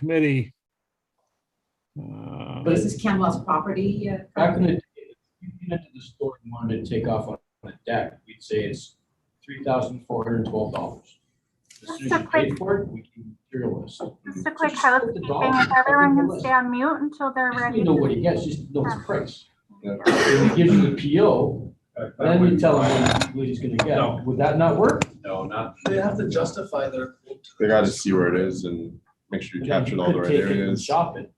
committee. But is this Campbell's property? Back in the day, if you went into the store and wanted to take off on a deck, we'd say it's $3,412. As soon as you pay for it, we can material list. Just a quick housekeeping, if everyone can stay on mute until they're ready. You know what he gets, just know his price. When he gives you the PO, then you tell him what he's gonna get. No. Would that not work? No, not. They have to justify their. They got to see where it is and make sure you And then captured you all the could right take it and areas. Shop it.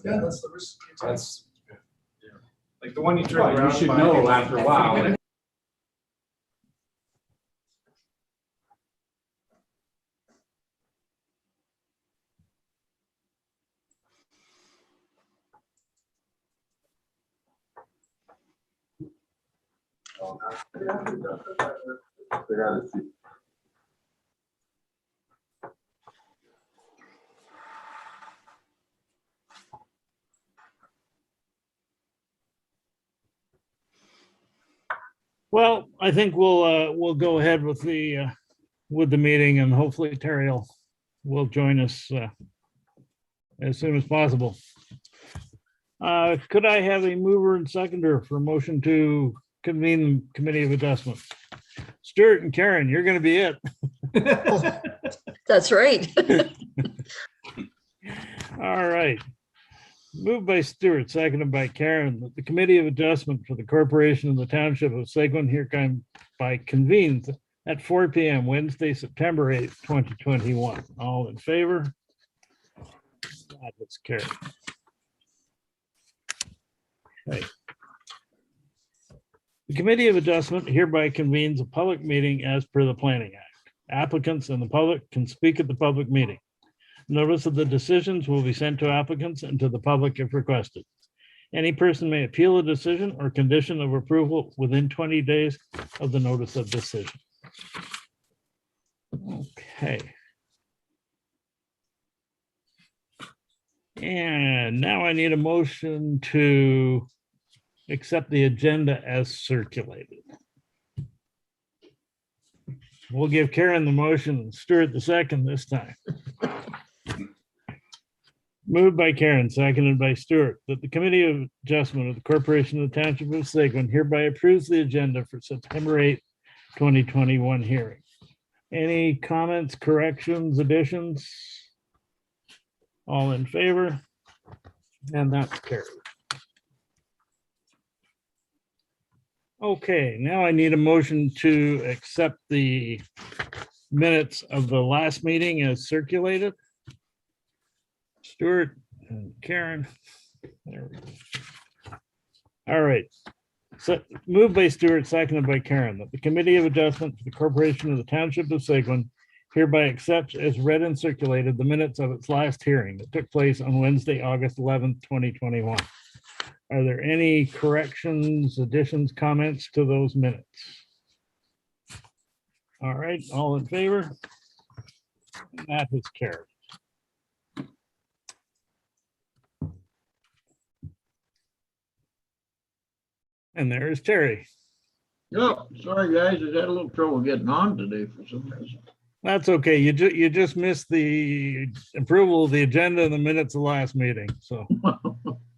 Yeah, that's the risk. That's, like the one you turn Right, you around. should by- know after a while. They got to see. Well, I think we'll go ahead with the meeting, and hopefully Terry will join us as soon as possible. Could I have a mover and seconder for motion to convene the Committee of Adjustment? Stuart and Karen, you're going to be it. That's right. All right. Moved by Stuart, seconded by Karen, that the Committee of Adjustment for the Corporation of the Township of Seguin hereby convenes at 4 p.m. Wednesday, September 8th, 2021. All in favor? That is carried. Okay. The Committee of Adjustment hereby convenes a public meeting as per the Planning Act. Applicants and the public can speak at the public meeting. Notice of the decisions will be sent to applicants and to the public if requested. Any person may appeal a decision or condition of approval within 20 days of the notice of decision. Okay. And now I need a motion to accept the agenda as circulated. We'll give Karen the motion and Stuart the second this time. Moved by Karen, seconded by Stuart, that the Committee of Adjustment of the Corporation of the Township of Seguin hereby approves the agenda for September 8th, 2021 hearing. Any comments, corrections, additions? All in favor? And that's carried. Okay, now I need a motion to accept the minutes of the last meeting as circulated. Stuart and Karen. There we go. All right. So moved by Stuart, seconded by Karen, that the Committee of Adjustment for the Corporation of the Township of Seguin hereby accepts as read and circulated the minutes of its last hearing that took place on Wednesday, August 11th, 2021. Are there any corrections, additions, comments to those minutes? All right, all in favor? That is carried. And there is Terry. Yeah, sorry guys, I had a little trouble getting on today for some reason. That's okay. You just missed the approval of the agenda in the minutes of the last meeting. So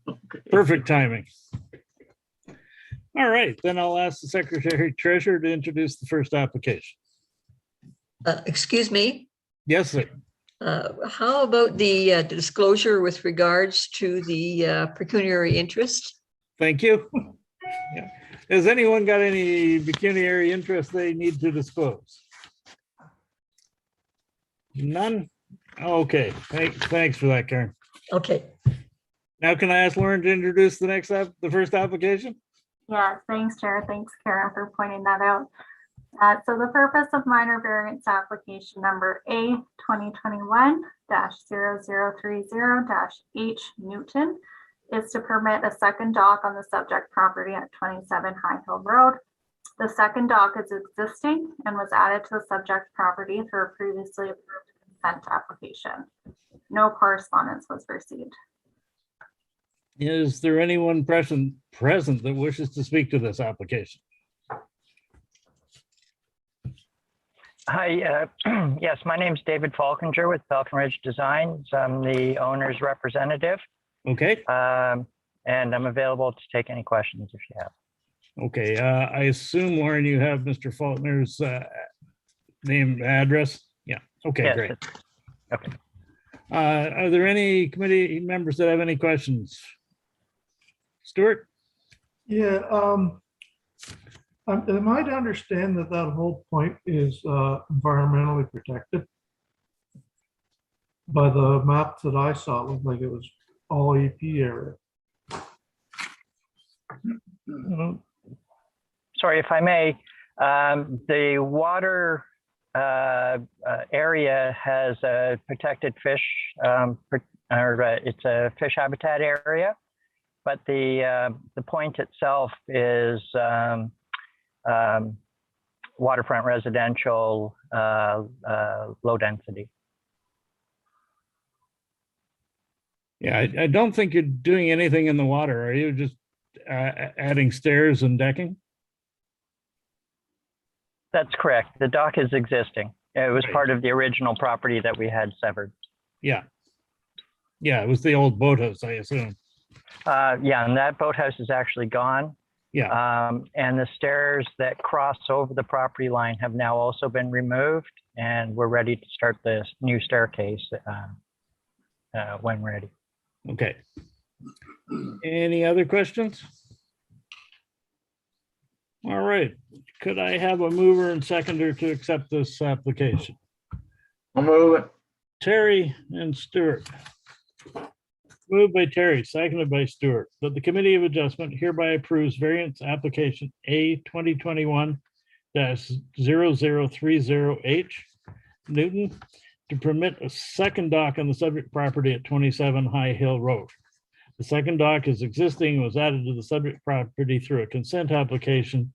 Okay. perfect timing. All right, then I'll ask the Secretary Treasurer to introduce the first application. Excuse me, Yes, sir. how about the disclosure with regards to the pecuniary interest? Thank you. Yeah. Has anyone got any pecuniary interest they need to disclose? None? Okay, thanks for that, Karen. Okay, Now can I ask Lauren to introduce the first application? Yeah, thanks, Chair. Thanks, Karen, for pointing that out. So the purpose of minor variance application number A 2021-0030-H Newton is to permit a second dock on the subject property at 27 High Hill Road. The second dock is existing and was added to the subject property through a previously approved consent application. No correspondence was received. Is there anyone present that wishes to speak to this application? Hi, yes, my name's David Falkinger with Falcon Ridge Designs. I'm the owner's representative, Okay, and I'm available to take any questions if you have. okay. I assume, Lauren, you have Mr. Faulkner's name, address? Yeah, okay, Yes, great. okay. Are there any committee members that have any questions? Stuart? Yeah, am I to understand that that whole point is environmentally protected? By the maps that I saw, it looked like it was all EP area. Sorry, if I may, the water area has a protected fish, it's a fish habitat area, but the point itself is waterfront residential, low density. Yeah, I don't think you're doing anything in the water. Are you just adding stairs and decking? That's correct. The dock is existing. It was Right. part of the original property that we had severed. Yeah. Yeah, it was the old boathouse, I assume. Yeah, and that boathouse is actually gone. Yeah, And the stairs that cross over the property line have now also been removed, and we're ready to start the new staircase when ready. okay. Any other questions? All right, could I have a mover and seconder to accept this application? I'll move it. Terry and Stuart. Moved by Terry, seconded by Stuart, that the Committee of Adjustment hereby approves variance application A 2021-0030H Newton to permit a second dock on the subject property at 27 High Hill Road. The second dock is existing and was added to the subject property through a consent application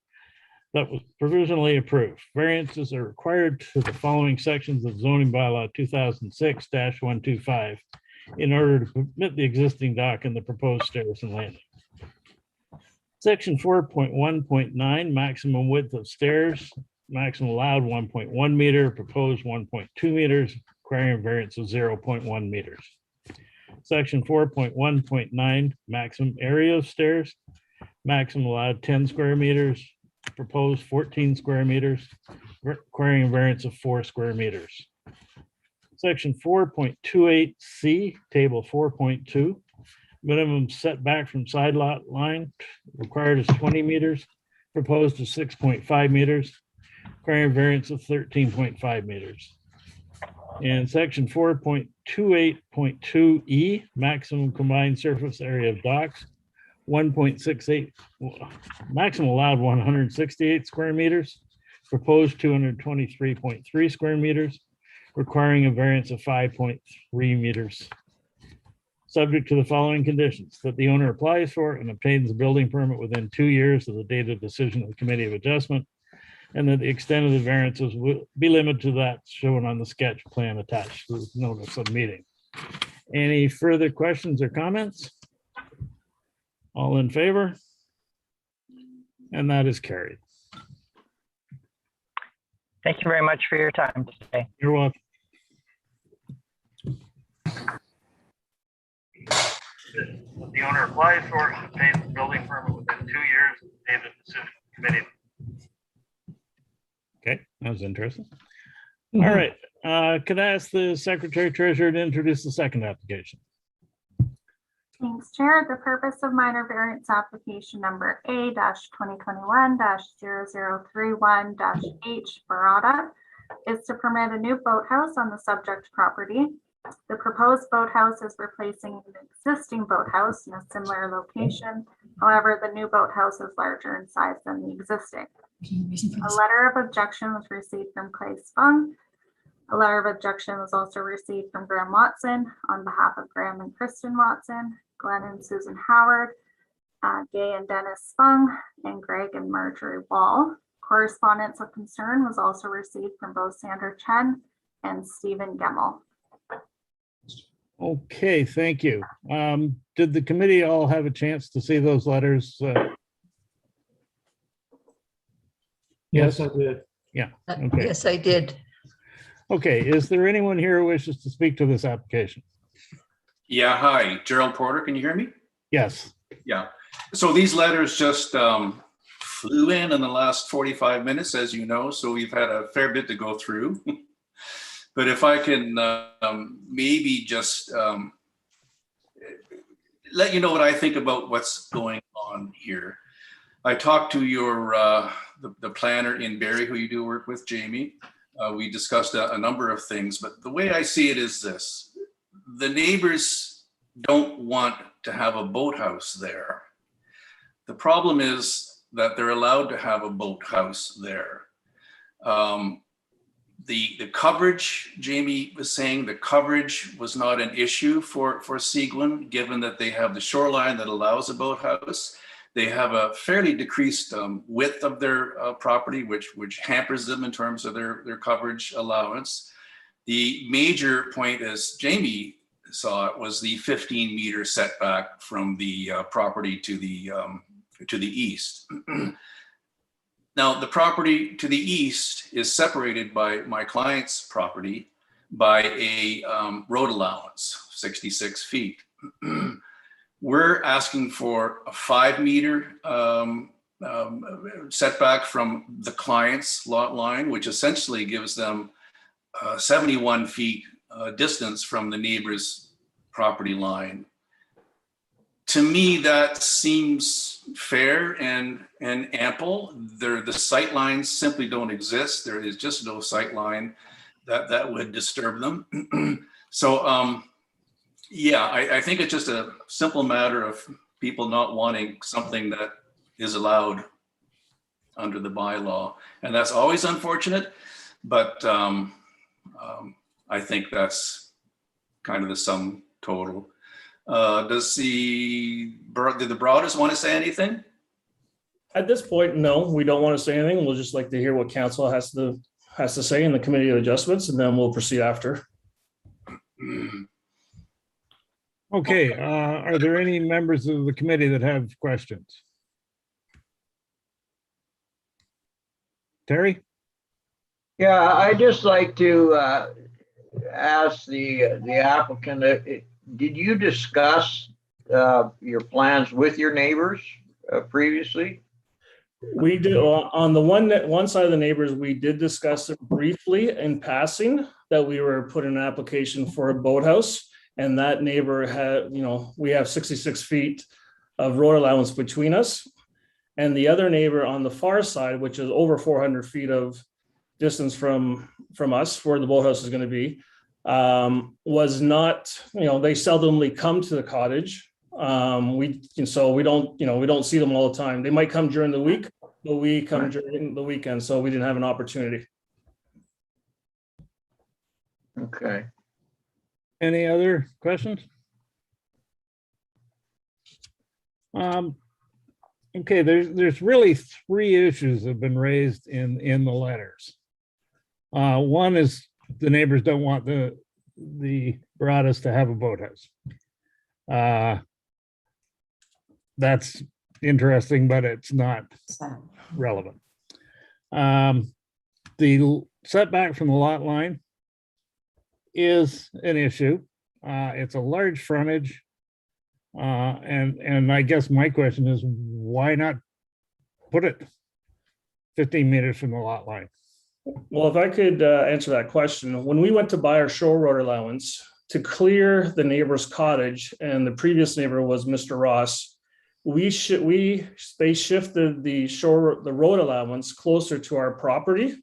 that was provisionally approved. Variances are required to the following sections of zoning bylaw 2006-125 in order to permit the existing dock and the proposed stairs and landing. Section 4.1.9, maximum width of stairs, maximum allowed 1.1 meter, proposed 1.2 meters, requiring variance of 0.1 meters. Section 4.1.9, maximum area of stairs, maximum allowed 10 square meters, proposed 14 square meters, requiring a variance of 4 square meters. Section 4.28C, table 4.2, minimum setback from side lot line required is 20 meters, proposed is 6.5 meters, requiring a variance of 13.5 meters. And section 4.28.2E, maximum combined surface area of docks, 1.68, maximum allowed 168 square meters, proposed 223.3 square meters, requiring a variance of 5.3 meters. Subject to the following conditions: that the owner applies for and obtains a building permit within 2 years of the date of decision of the Committee of Adjustment, and that the extent of the variances will be limited to that shown on the sketch plan attached to the notice of meeting. Any further questions or comments? All in favor? And that is carried. Thank you very much for your time today. You're welcome. The owner applies for and obtains the building permit within 2 years of the date of decision committee. Okay, that was interesting. All right, could I ask the Secretary Treasurer to introduce the second application? Thanks, Chair. The purpose of minor variance application number A-2021-0031-H Barada is to permit a new boathouse on the subject property. The proposed boathouse is replacing an existing boathouse in a similar location. However, the new boathouse is larger in size than the existing. A letter of objection was received from Clay Spung. A letter of objection was also received from Graham Watson on behalf of Graham and Kristen Watson, Glenn and Susan Howard, Gay and Dennis Spung, and Greg and Marjorie Wall. Correspondence of concern was also received from both Sandra Chen and Stephen Gemmel. Okay, thank you. Did the committee all have a chance to see those letters? Yes, I did. Yeah, okay. Yes, I did. Okay, is there anyone here who wishes to speak to this application? Yeah, hi, Gerald Porter, can you hear me? Yes. Yeah, so these letters just flew in the last 45 minutes, as you know, so we've had a fair bit to go through. But if I can maybe just let you know what I think about what's going on here. I talked to your the planner in Barrie, who you do work with, Jamie. We discussed a number of things, but the way I see it is this: the neighbors don't want to have a boathouse there. The problem is that they're allowed to have a boathouse there. The coverage, Jamie was saying, the coverage was not an issue for Seguin, given that they have the shoreline that allows a boathouse. They have a fairly decreased width of their property, which hampers them in terms of their coverage allowance. The major point, as Jamie saw it, was the 15-meter setback from the property to the east. Now, the property to the east is separated by my client's property by a road allowance, 66 feet. We're asking for a 5-meter setback from the client's lot line, which essentially gives them 71 feet distance from the neighbor's property line. To me, that seems fair and ample. The sight lines simply don't exist. There is just no sight line that would disturb them. So yeah, I think it's just a simple matter of people not wanting something that is allowed under the bylaw. And that's always unfortunate, but I think that's kind of the sum total. Did the Broaders want to say anything? At this point, no, we don't want to say anything. We'll just like to hear what council has to say in the committee of adjustments, and then we'll proceed after. Okay, are there any members of the committee that have questions? Terry? Yeah, I'd just like to ask the applicant, did you discuss your plans with your neighbors previously? We did on the one side of the neighbors, we did discuss it briefly in passing that we were putting an application for a boathouse, and that neighbor had, we have 66 feet of road allowance between us. And the other neighbor on the far side, which is over 400 feet of distance from us where the boathouse is going to be, was not, they seldomly come to the cottage. So we don't see them all the time. They might come during the week, but we come during the weekend, so we didn't have an opportunity. Okay. Any other questions? Okay, there's really 3 issues that have been raised in the letters. One is the neighbors don't want the Baradas to have a boathouse. That's interesting, but it's not relevant. The setback from the lot line is an issue. It's a large frontage. And I guess my question is, why not put it 15 meters from the lot line? Well, if I could answer that question, when we went to buy our shore road allowance to clear the neighbor's cottage, and the previous neighbor was Mr. Ross, they shifted the road allowance closer to our property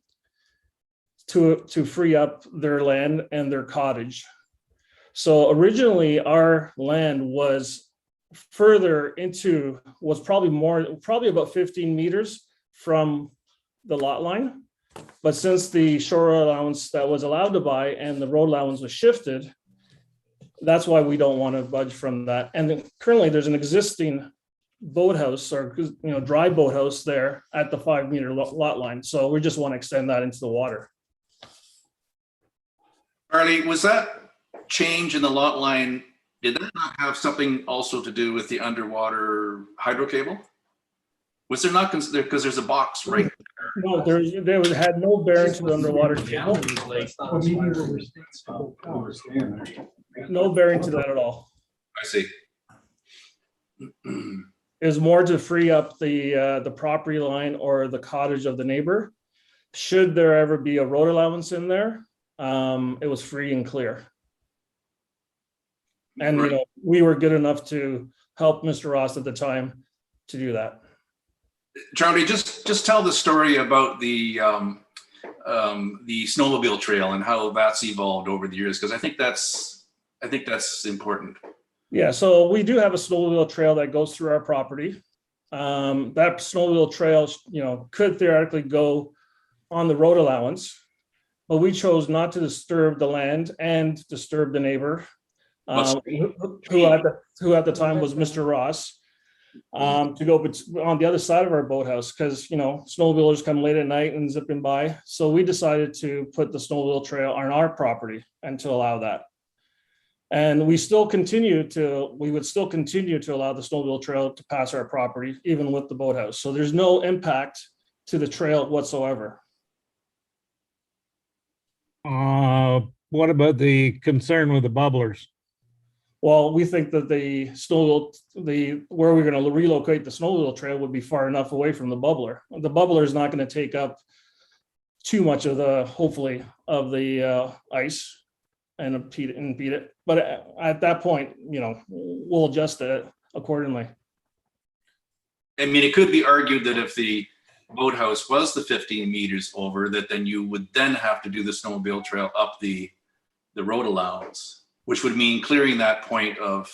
to free up their land and their cottage. So originally our land was further into, was probably about 15 meters from the lot line. But since the shore allowance that was allowed to buy and the road allowance was shifted, that's why we don't want to budge from that. And then currently there's an existing boathouse or dry boathouse there at the 5-meter lot line. So we just want to extend that into the water. Arlie, was that change in the lot line, did that not have something also to do with the underwater hydro cable? Was there not, because there's a box right there. No, had no bearing to the underwater table. Like, No bearing to that at all. I see. It was more to free up the property line or the cottage of the neighbor. Should there ever be a road allowance in there, it was free and clear. And you know, we were good enough to help Mr. Ross at the time to do that. Charlie, just tell the story about the snowmobile trail and how that's evolved over the years, because I think that's important. Yeah, so we do have a snowmobile trail that goes through our property. That snowmobile trail, you know, could theoretically go on the road allowance, but we chose not to disturb the land and disturb the neighbor, who at the time was Mr. Ross, to go on the other side of our boathouse, because you know snowmobilers come late at night and zipping by. So we decided to put the snowmobile trail on our property and to allow that. And we would still continue to allow the snowmobile trail to pass our property, even with the boathouse. So there's no impact to the trail whatsoever. What about the concern with the bubblers? Well, we think that where we're going to relocate the snowmobile trail would be far enough away from the bubbler. The bubbler is not going to take up too much of hopefully, of the ice and impede it. But at that point, you know, we'll adjust it accordingly. I mean, it could be argued that if the boathouse was the 15 meters over, that then you would then have to do the snowmobile trail up the road allowance, which would mean clearing that point of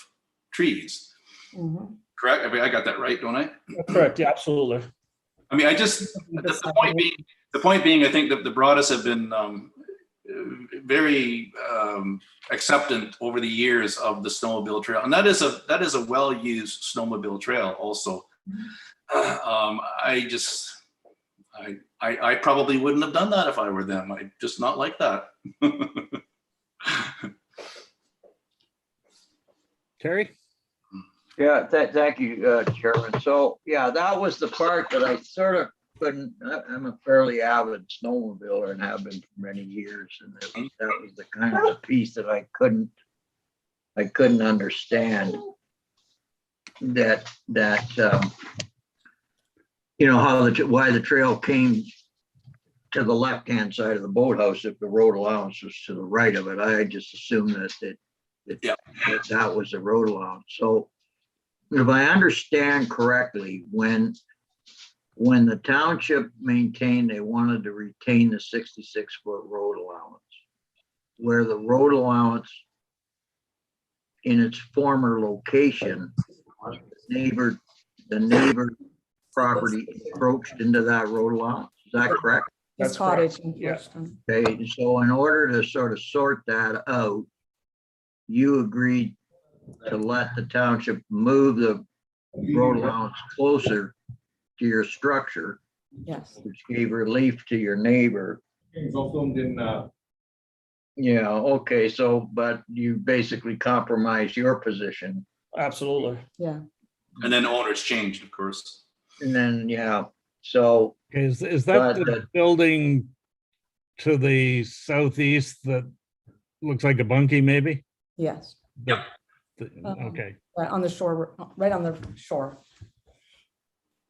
trees. Mhm. Correct? I mean, I got that right, don't I? That's correct. Yeah, absolutely. I mean, the point being, I think that the Broadus have been very acceptant over the years of the snowmobile trail, and that is a well-used snowmobile trail also. I probably wouldn't have done that if I were them. I just not like that. Terry? Yeah, thank you, Chairman. So, yeah, that was the part that I sort of couldn't, I'm a fairly avid snowmobiler and have been for many years. And that was the kind of the piece that I couldn't understand that you know, why the trail came to the left-hand side of the boathouse if the road allowance was to the right of it. I just assumed that was the road allowance. So if I understand correctly, when the township maintained they wanted to retain the 66-foot road allowance, where the road allowance in its former location, the neighbor property encroached into that road allowance. Is that correct? That's cottage. Yeah. Okay, so in order to sort of sort that out, you agreed to let the township move the road allowance closer to your structure. Yes. Which gave relief to your neighbor. Yeah, okay, so, but you basically compromise your position. Absolutely. Yeah. And then owners changed, of course. And then, yeah, so. Is that the building to the southeast that looks like a bunkie maybe? Yes. Yep. Okay. Right on the shore, right on the shore.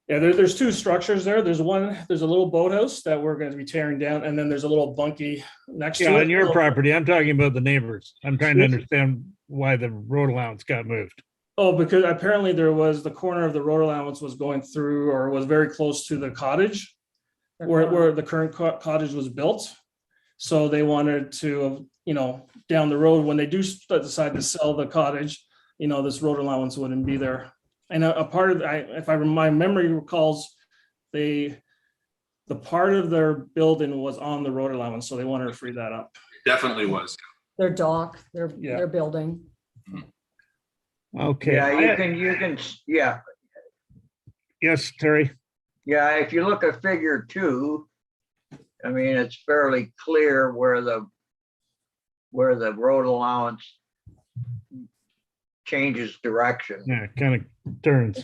Yeah, there's two structures there. There's a little boathouse that we're going to be tearing down, and then there's a little bunkie next to it. Yeah, on your property. I'm talking about the neighbors. I'm trying to understand why the road allowance got moved. Oh, because apparently the corner of the road allowance was going through or was very close to the cottage where the current cottage was built. So they wanted to, you know, down the road when they do decide to sell the cottage, you know, this road allowance wouldn't be there. And a part of, my memory recalls, the part of their building was on the road allowance, so they wanted to free that up. Definitely was. Their dock, their building. Okay. Yeah, you can, yeah. Yes, Terry. Yeah, if you look at figure 2, I mean, it's fairly clear where the road allowance changes direction. Yeah, kind of turns.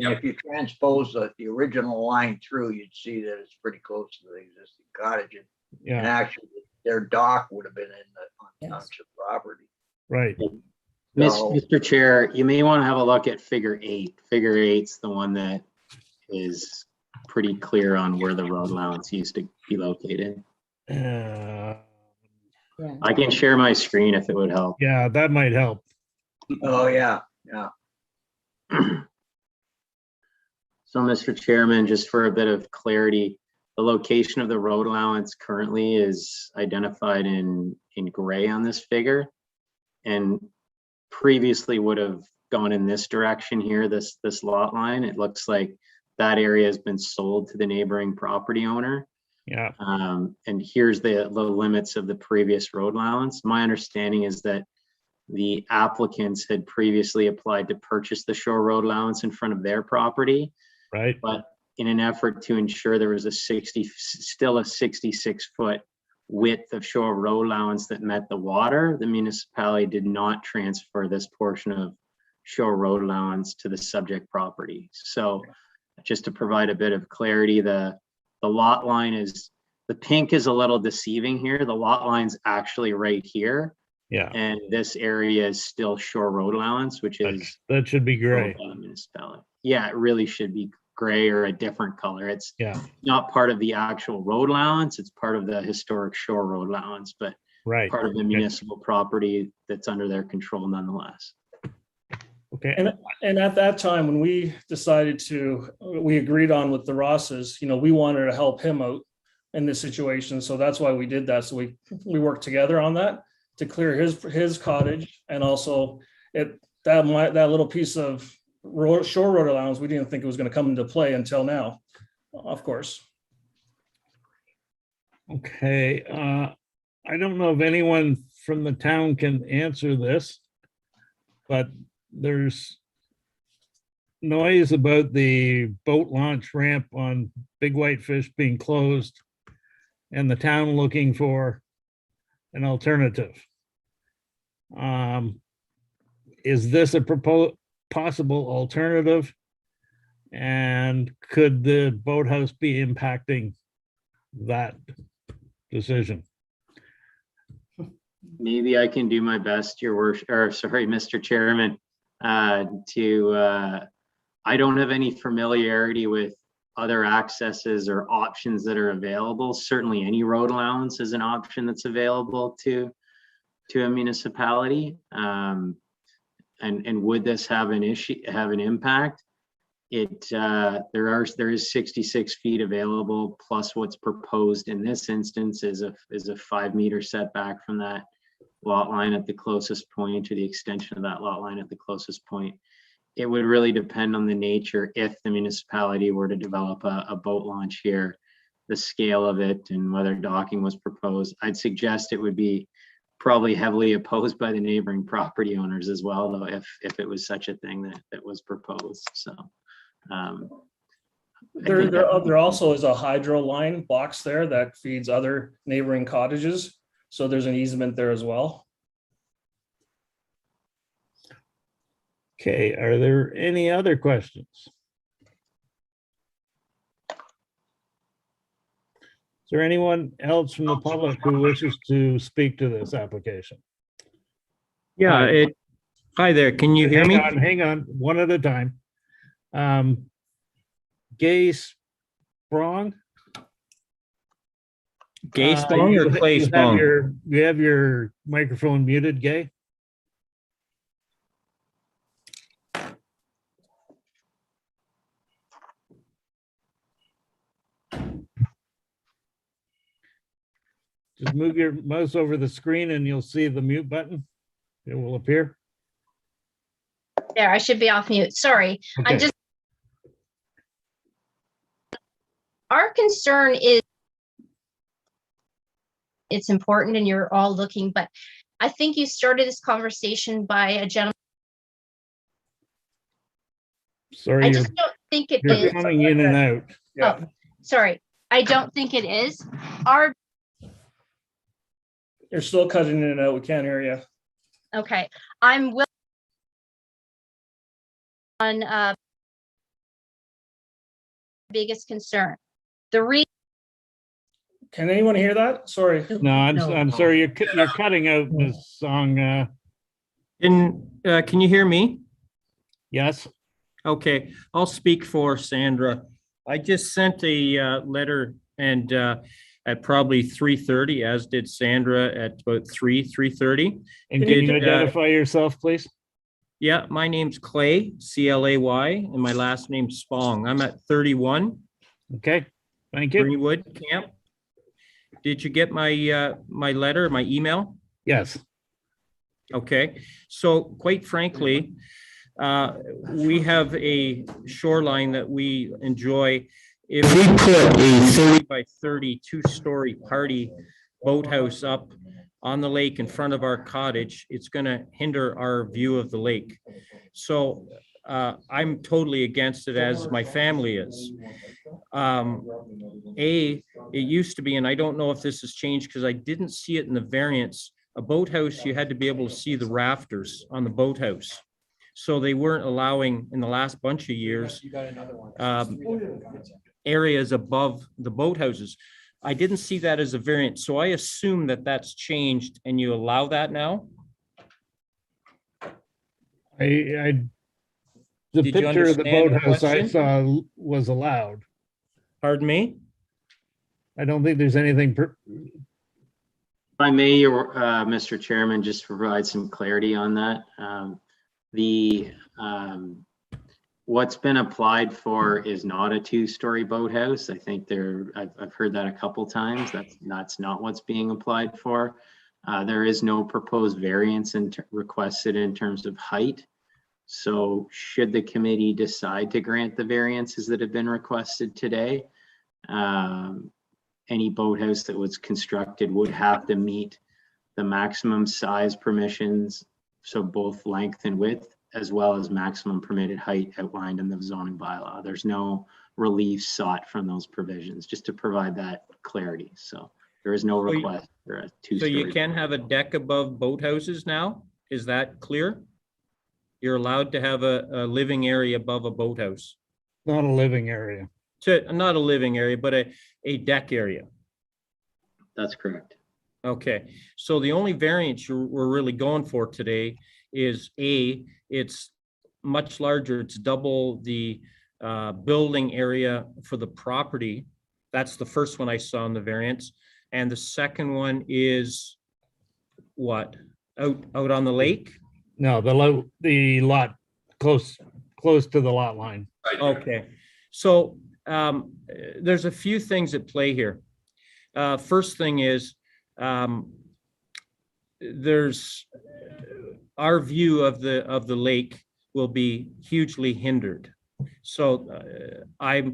if you transpose the original line through, you'd see that it's pretty close to the existing cottage. And Yeah, actually, their dock would have been on Yes. township property. right. So- Mr. Chair, you may want to have a look at figure 8. Figure 8's the one that is pretty clear on where the road allowance used to be located. I can share my screen if it would help. Yeah, that might help. Oh, yeah, yeah. So, Mr. Chairman, just for a bit of clarity, the location of the road allowance currently is identified in gray on this figure, and previously would have gone in this direction here, this lot line. It looks like that area has been sold to the neighboring property owner. Yeah, And here's the limits of the previous road allowance. My understanding is that the applicants had previously applied to purchase the shore road allowance in front of their property. right. But in an effort to ensure there was still a 66-foot width of shore road allowance that met the water, the municipality did not transfer this portion of shore road allowance to the subject property. So just to provide a bit of clarity, the lot line is, the pink is a little deceiving here. The lot line's actually right here. Yeah, And this area is still shore road allowance, which is that should be gray. by the municipality. Yeah, it really should be gray or a different color. It's Yeah, not part of the actual road allowance. It's part of the historic shore road allowance, but right. part of the municipal property that's under their control nonetheless. Okay, And at that time, when we decided we agreed on with the Rosses, we wanted to help him out in this situation. So that's why we did that. So we worked together on that to clear his cottage, and also that little piece of shore road allowance, we didn't think it was going to come into play until now, of course. okay. I don't know if anyone from the town can answer this, but there's noise about the boat launch ramp on Big Whitefish being closed and the town looking for an alternative. Is this a possible alternative? And could the boathouse be impacting that decision? Maybe I can do my best, Your Worship, or sorry, Mr. Chairman, I don't have any familiarity with other accesses or options that are available. Certainly any road allowance is an option that's available to a municipality. And would this have an impact? There is 66 feet available, plus what's proposed in this instance is a 5-meter setback from that lot line at the closest point, to the extension of that lot line at the closest point. It would really depend on the nature, if the municipality were to develop a boat launch here, the scale of it and whether docking was proposed. I'd suggest it would be probably heavily opposed by the neighboring property owners as well, though, if it was such a thing that was proposed. So There also is a hydro line box there that feeds other neighboring cottages. So there's an easement there as well. Okay, are there any other questions? Is there anyone else from the public who wishes to speak to this application? Yeah, hi there. Can you hear me? Hang on, one at a time. Gay Sprong? Gay Sprong or Clay Sprong? You have your microphone muted, Gay? Just move your mouse over the screen and you'll see the mute button. It will appear. There, I should be off mute. Sorry. Okay. Our concern is it's important and you're all looking, but I think you started this conversation by a gentleman. Sorry, I just don't think it is. you're coming in and out. Oh, sorry. I don't think it is. You're still cutting in and out. We can't hear you. Okay. I'm willing on biggest concern. The reason Can anyone hear that? Sorry. No, I'm sorry, you're cutting out this song. Can you hear me? Yes. Okay, I'll speak for Sandra. I just sent a letter and at probably 3:30, as did Sandra at about 3:30. And can you identify yourself, please? Yeah, my name's Clay, C-L-A-Y, and my last name's Spong. I'm at 31. Okay, thank you. Greenwood Camp. Did you get my my letter, my email? Yes. Okay, so quite frankly, we have a shoreline that we enjoy. If we put a 30 by 30 two-story party boathouse up on the lake in front of our cottage, it's going to hinder our view of the lake. So I'm totally against it, as my family is. It used to be, and I don't know if this has changed because I didn't see it in the variance, a boathouse, you had to be able to see the rafters on the boathouse. So they weren't allowing, in the last bunch of years, areas above the boathouses. I didn't see that as a variant, so I assume that that's changed and you allow that now? The Did you picture of the understand the boathouse I question? saw was allowed. Pardon me? I don't think there's anything. If I may, Mr. Chairman, just provide some clarity on that. What's been applied for is not a two-story boathouse. I think I've heard that a couple times. That's not what's being applied for. There is no proposed variance requested in terms of height. So should the committee decide to grant the variances that have been requested today, any boathouse that was constructed would have to meet the maximum size permissions, so both length and width, as well as maximum permitted height outlined in the zoning bylaw. There's no relief sought from those provisions, just to provide that clarity. So there is no request for a two-story. So you can have a deck above boathouses now? Is that clear? You're allowed to have a living area above a boathouse? Not a living area. Not a living area, but a deck area. That's correct. Okay, so the only variance we're really going for today is it's much larger. It's double the building area for the property. That's the first one I saw in the variance. And the second one is what? Out on the lake? No, the lot close to the lot line. Okay, so there's a few things at play here. First thing is there's our view of the lake will be hugely hindered. So I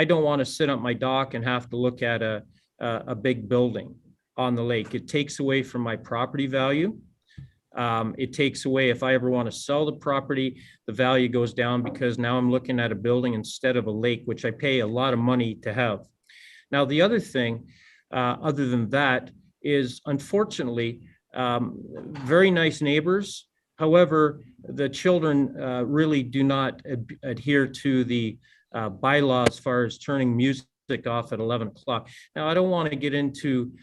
don't want to sit on my dock and have to look at a big building on the lake. It takes away from my property value. It takes away, if I ever want to sell the property, the value goes down because now I'm looking at a building instead of a lake, which I pay a lot of money to have. Now, the other thing, other than that, is unfortunately, very nice neighbors. However, the children really do not adhere to the bylaw as far as turning music off at 11 o'clock. Now, I don't want to get into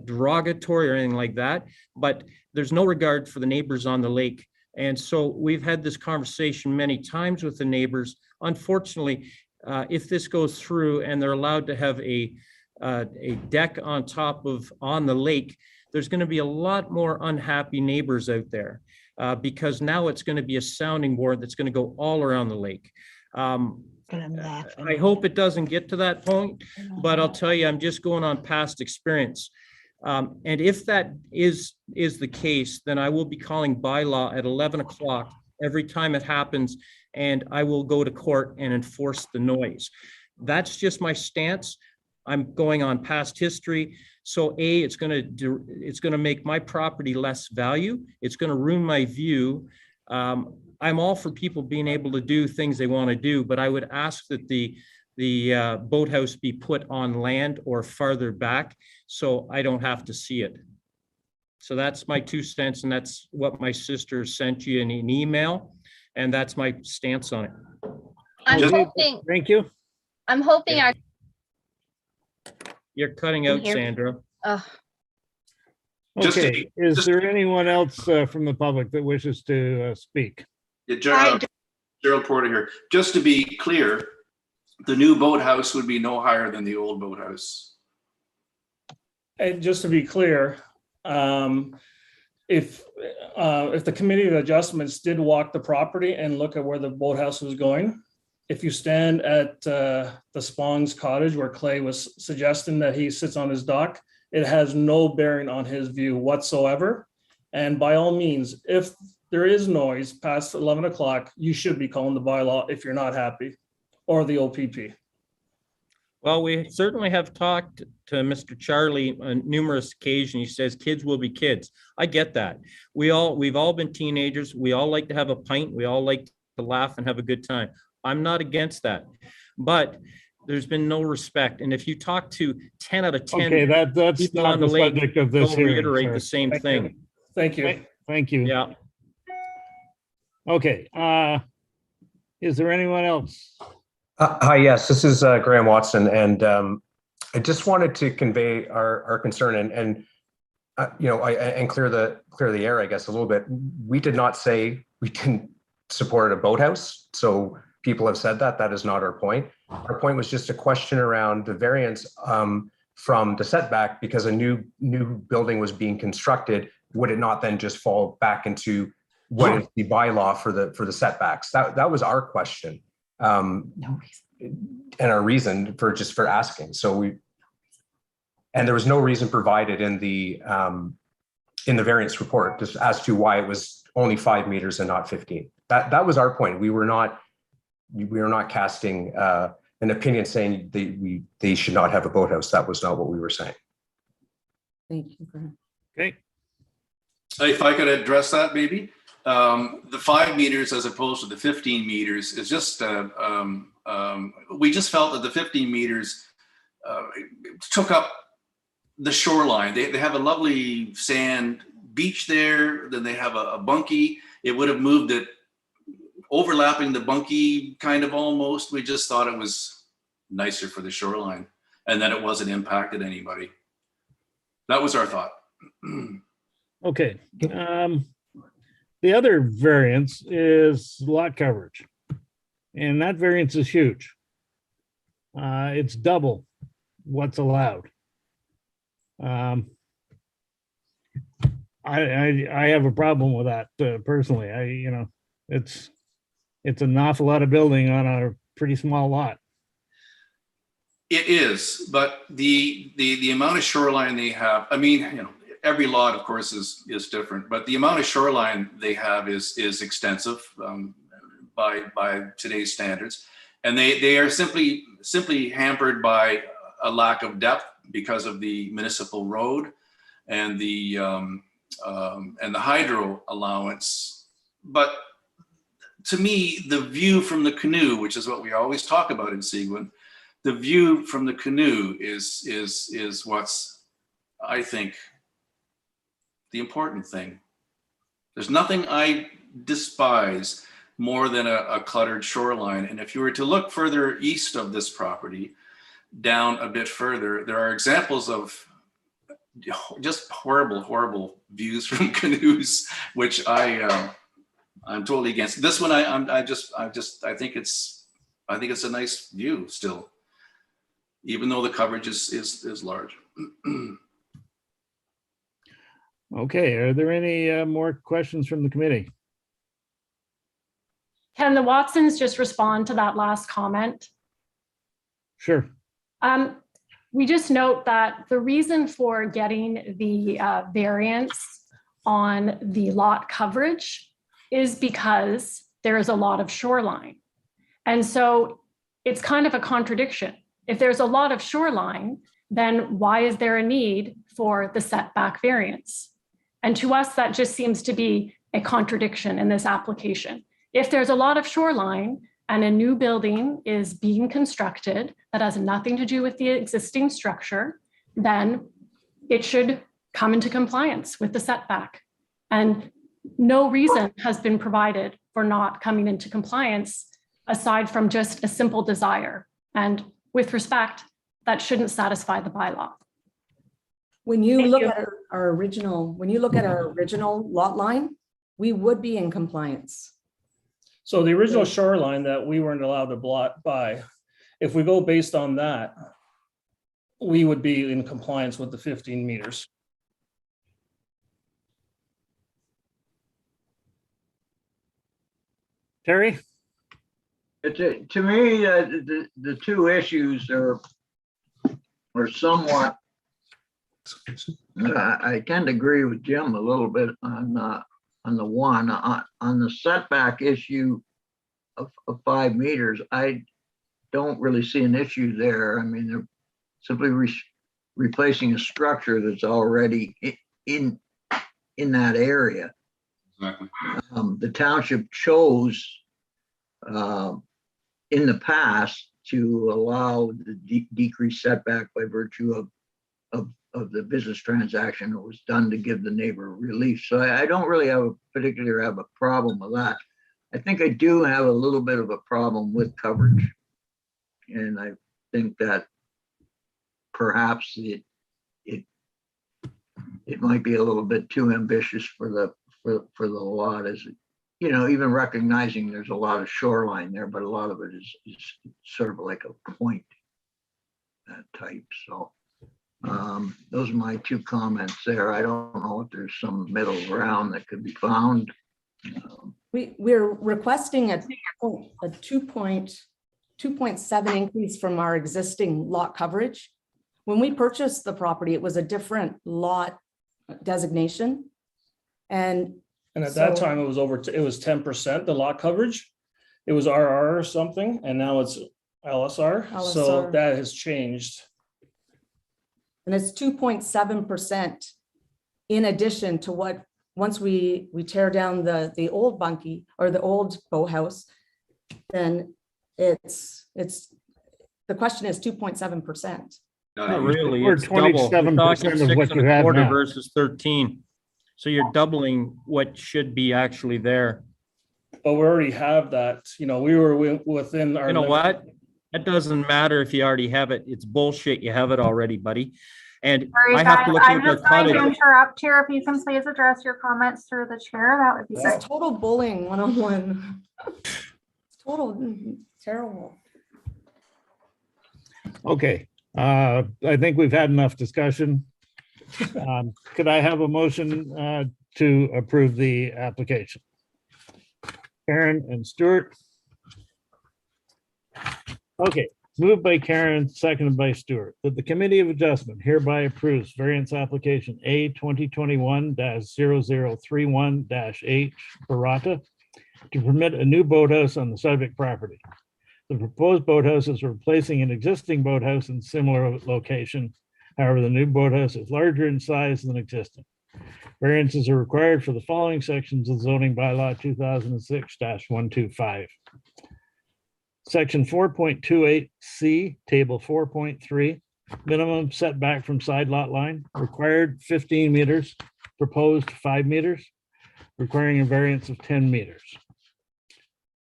derogatory or anything like that, but there's no regard for the neighbors on the lake. And so we've had this conversation many times with the neighbors. Unfortunately, if this goes through and they're allowed to have a deck on the lake, there's going to be a lot more unhappy neighbors out there because now it's going to be a sounding board that's going to go all around the lake. I hope it doesn't get to that point, but I'll tell you, I'm just going on past experience. And if that is the case, then I will be calling bylaw at 11 o'clock every time it happens, and I will go to court and enforce the noise. That's just my stance. I'm going on past history. So it's going to make my property less value. It's going to ruin my view. I'm all for people being able to do things they want to do, but I would ask that the boathouse be put on land or farther back so I don't have to see it. So that's my 2 cents, and that's what my sister sent you in an email, and that's my stance on it. I'm hoping, Thank you. I'm hoping our, You're cutting Can out, you hear me? Sandra. Just to Okay, be- is just- there anyone else from the public that wishes to speak? Yeah, Gerald Porter here. Just to be clear, the new boathouse would be no higher than the old boathouse. And just to be clear, if the Committee of Adjustments did walk the property and look at where the boathouse was going, if you stand at the Spong's cottage where Clay was suggesting that he sits on his dock, it has no bearing on his view whatsoever. And by all means, if there is noise past 11 o'clock, you should be calling the bylaw if you're not happy, or the OPP. Well, we certainly have talked to Mr. Charlie on numerous occasions. He says kids will be kids. I get that. We've all been teenagers. We all like to have a pint. We all like to laugh and have a good time. I'm not against that, but there's been no respect. And if you talk to 10 out of 10 Okay, that's people not on the the lake, subject of this they'll hearing. reiterate sir. the same Thank thing. you. Thank you. Thank you. Yeah. Okay, is there anyone else? Hi, yes, this is Graham Watson, and I just wanted to convey our concern and clear the air, I guess, a little bit. We did not say we didn't support a boathouse, so people have said that. That is not our point. Our point was just a question around the variance from the setback, because a new building was being constructed. Would it not then just fall back into what is the bylaw for the setbacks? That was our question. And our reason for asking. And there was no reason provided in the variance report just as to why it was only 5 meters and not 15. That was our point. We were not casting an opinion saying they should not have a boathouse. That was not what we were saying. Thank you, Graham. Okay. If I could address that, maybe. The 5 meters as opposed to the 15 meters is just, we just felt that the 15 meters took up the shoreline. They have a lovely sand beach there, then they have a bunkie. It would have moved it overlapping the bunkie kind of almost. We just thought it was nicer for the shoreline and that it wasn't impacted anybody. That was our thought. Okay. The other variance is lot coverage. And that variance is huge. It's double what's allowed. I have a problem with that personally. It's an awful lot of building on a pretty small lot. It is, but the amount of shoreline they have, I mean, every lot, of course, is different, but the amount of shoreline they have is extensive by today's standards, and they are simply hampered by a lack of depth because of the municipal road and the hydro allowance. But to me, the view from the canoe, which is what we always talk about in Seguin, the view from the canoe is what's, I think, the important thing. There's nothing I despise more than a cluttered shoreline. And if you were to look further east of this property, down a bit further, there are examples of just horrible views from canoes, which I'm totally against. This one, I think it's a nice view still, even though the coverage is large. Okay, are there any more questions from the committee? Can the Watsons just respond to that last comment? Sure. We just note that the reason for getting the variance on the lot coverage is because there is a lot of shoreline. And so it's kind of a contradiction. If there's a lot of shoreline, then why is there a need for the setback variance? And to us, that just seems to be a contradiction in this application. If there's a lot of shoreline and a new building is being constructed that has nothing to do with the existing structure, then it should come into compliance with the setback. And no reason has been provided for not coming into compliance aside from just a simple desire. And with respect, that shouldn't satisfy the bylaw. When you Thank look you. at our original lot line, we would be in compliance. So the original shoreline that we weren't allowed to blot by, if we go based on that, we would be in compliance with the 15 meters. Terry? To me, the two issues are somewhat, I tend to agree with Jim a little bit on the one, on the setback issue of 5 meters. I don't really see an issue there. I mean, they're simply replacing a structure that's already in that area. Exactly. The township chose in the past to allow the decreased setback by virtue of the business transaction that was done to give the neighbor relief. So I don't really have a problem with that. I think I do have a little bit of a problem with coverage. And I think that perhaps it might be a little bit too ambitious for the lot, as you know, even recognizing there's a lot of shoreline there, but a lot of it is sort of like a point type. So those are my two comments there. I don't know if there's some middle ground that could be found. We're requesting a 2.7 increase from our existing lot coverage. When we purchased the property, it was a different lot designation. And at that time, it was 10%, the lot coverage. It was RR or something, and now it's LSR. So that has changed. And it's 2.7% in addition to what, once we tear down the old bunkie or the old boathouse, then it's the question is 2.7%. Not really. We're It's double. 27% of what you have now. Versus 13. So you're doubling what should be actually there. But we already have that. You know, we were within our. You know what? That doesn't matter if you already have it. It's bullshit. You have it already, buddy. And Sorry, I have guys, to look I'm at the just going to cottage. interrupt here. If you can please address your comments through the chair, that would be This great. is total bullying one-on-one. Total terrible. Okay, I think we've had enough discussion. Could I have a motion to approve the application? Karen and Stuart. Okay, moved by Karen, seconded by Stuart, that the Committee of Adjustment hereby approves variance application A 2021-0031-H Barata to permit a new boathouse on the subject property. The proposed boathouse is replacing an existing boathouse in similar location. However, the new boathouse is larger in size than existing. Variances are required for the following sections of zoning bylaw 2006-125. Section 4.28C, table 4.3, minimum setback from side lot line, required 15 meters, proposed 5 meters, requiring a variance of 10 meters.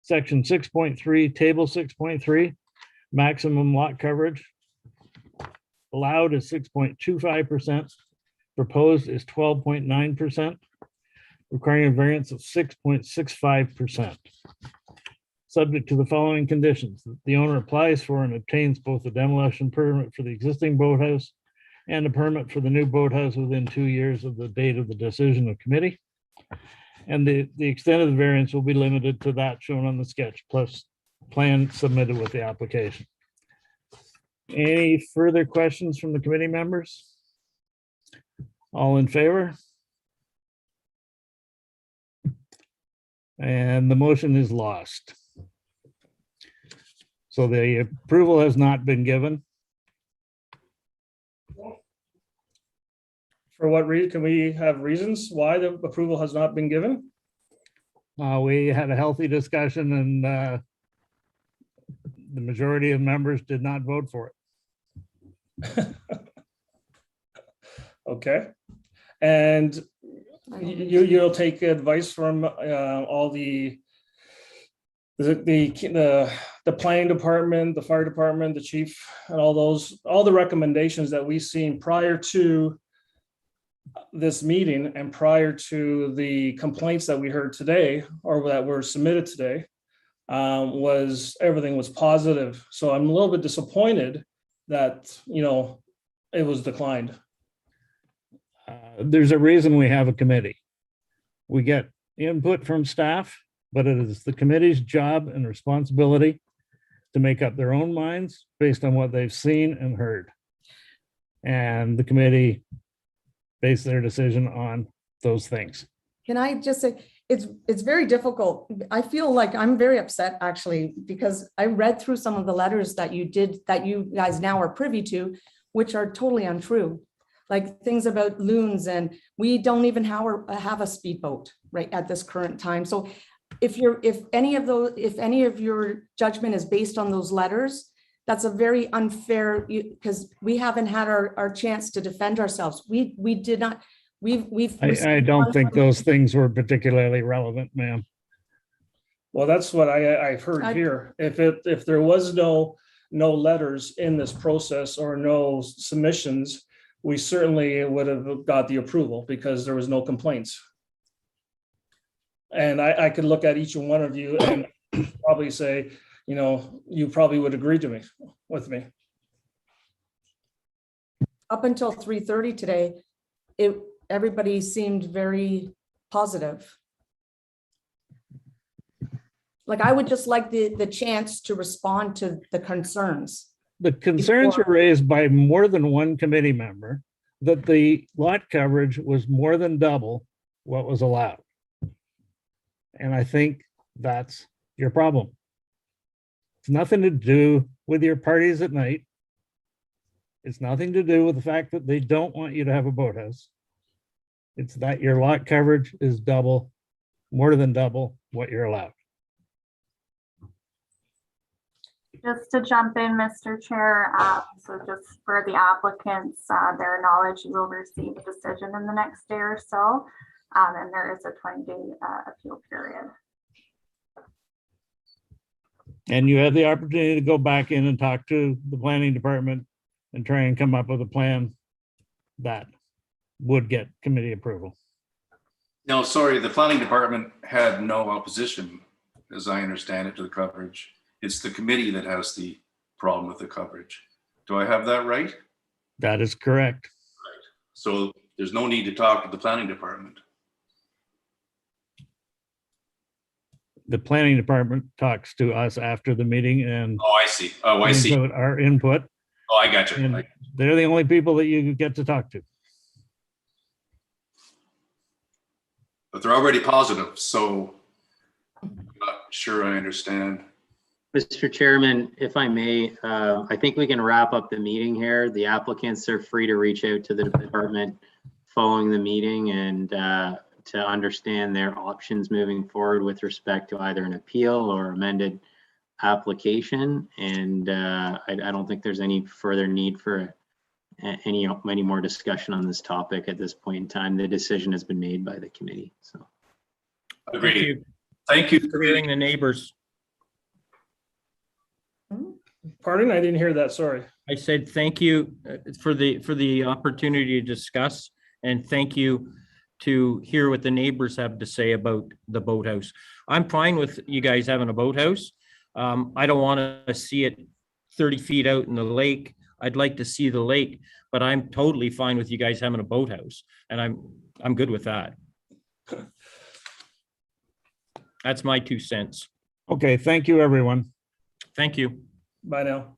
Section 6.3, table 6.3, maximum lot coverage. Allowed is 6.25%, proposed is 12.9%, requiring a variance of 6.65%. Subject to the following conditions: that the owner applies for and obtains both a demolition permit for the existing boathouse and a permit for the new boathouse within 2 years of the date of the decision of committee. And the extent of the variance will be limited to that shown on the sketch plus plan submitted with the application. Any further questions from the committee members? All in favor? And the motion is lost. So the approval has not been given. For what reason? Can we have reasons why the approval has not been given? We had a healthy discussion and the majority of members did not vote for it. Okay. And you'll take advice from all the the planning department, the fire department, the chief, and all the recommendations that we've seen prior to this meeting and prior to the complaints that we heard today or that were submitted today, everything was positive. So I'm a little bit disappointed that, it was declined. There's a reason we have a committee. We get input from staff, but it is the committee's job and responsibility to make up their own minds based on what they've seen and heard. And the committee base their decision on those things. Can I just say, it's very difficult. I feel like I'm very upset actually, because I read through some of the letters that you guys now are privy to, which are totally untrue. Like things about loons, and we don't even have a speedboat right at this current time. So if any of your judgment is based on those letters, that's a very unfair, because we haven't had our chance to defend ourselves. We did not. I don't think those things were particularly relevant, ma'am. Well, that's what I've heard here. If there was no letters in this process or no submissions, we certainly would have got the approval because there was no complaints. And I could look at each one of you and probably say, you probably would agree with me. Up until 3:30 today, everybody seemed very positive. Like I would just like the chance to respond to the concerns. The concerns were raised by more than one committee member that the lot coverage was more than double what was allowed. And I think that's your problem. It's nothing to do with your parties at night. It's nothing to do with the fact that they don't want you to have a boathouse. It's that your lot coverage is more than double what you're allowed. Just to jump in, Mr. Chair, so just for the applicants, their knowledge, you will receive a decision in the next day or so, and there is a 20-day appeal period. And you have the opportunity to go back in and talk to the planning department and try and come up with a plan that would get committee approval. No, sorry, the planning department had no opposition, as I understand it, to the coverage. It's the committee that has the problem with the coverage. Do I have that right? That is correct. Right. So there's no need to talk to the planning department. The planning department talks to us after the meeting and Oh, I see. Oh, I see. our input. Oh, I got you. And they're the only people that you get to talk to. But they're already positive, so I'm not sure I understand. Mr. Chairman, if I may, I think we can wrap up the meeting here. The applicants are free to reach out to the department following the meeting and to understand their options moving forward with respect to either an appeal or amended application. And I don't think there's any further need for any more discussion on this topic at this point in time. The decision has been made by the committee. So, agreed. Thank you for hearing the neighbors. Pardon? I didn't hear that. Sorry. I said thank you for the opportunity to discuss, and thank you to hear what the neighbors have to say about the boathouse. I'm fine with you guys having a boathouse. I don't want to see it 30 feet out in the lake. I'd like to see the lake, but I'm totally fine with you guys having a boathouse, and I'm good with that. That's my 2 cents. Okay, thank you, everyone. Thank you. Bye now.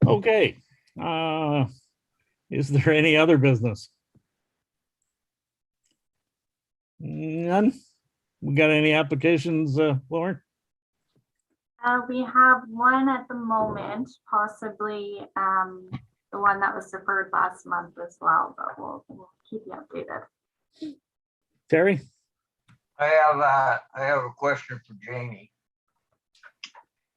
Okay. Is there any other business? None? We got any applications, Lauren? We have one at the moment, possibly the one that was deferred last month as well, but we'll keep you updated. Terry? I have a question for Jamie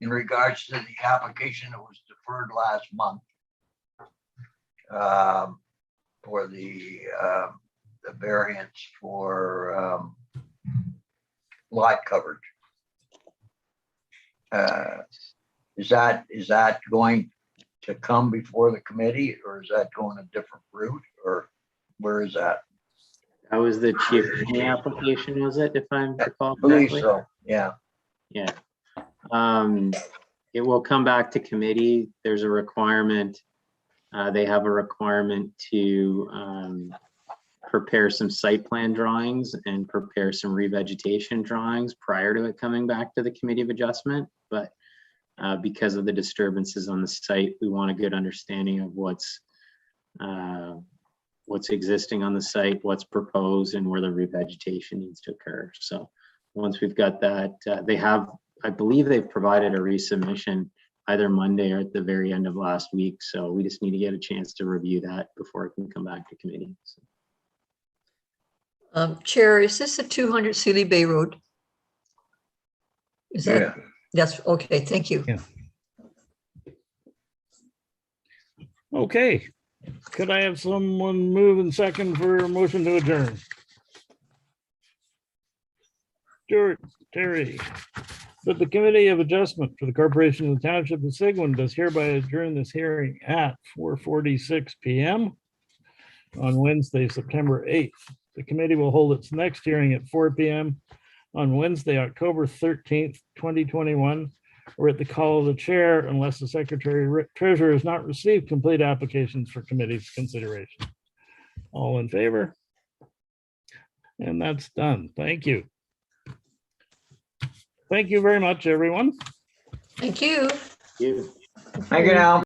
in regards to the application that was deferred last month. for the variance for lot coverage. Is that going to come before the committee, or is that going a different route, or where is that? That was the chief application, was it, if I recall I believe correctly? so, yeah. Yeah. It will come back to committee. There's a requirement. They have a requirement to prepare some site plan drawings and prepare some revegetation drawings prior to it coming back to the Committee of Adjustment. But because of the disturbances on the site, we want a good understanding of what's existing on the site, what's proposed, and where the revegetation needs to occur. So once we've got that, I believe they've provided a resubmission either Monday or at the very end of last week. So we just need to get a chance to review that before it can come back to committee. So. Chair, is this a 200 Sealy Bay Road? Is that? Yeah. That's okay. Thank you. Yeah. Okay. Could I have someone move and second for a motion to adjourn? Stuart, Terry, that the Committee of Adjustment for the Corporation of the Township of Sigmund does hereby adjourn this hearing at 4:46 p.m. on Wednesday, September 8th. The committee will hold its next hearing at 4 p.m. on Wednesday, October 13th, 2021, or at the call of the chair, unless the Secretary Treasurer has not received complete applications for committee's consideration. All in favor? And that's done. Thank you. Thank you very much, everyone. Thank you. Thank you. Thank you now.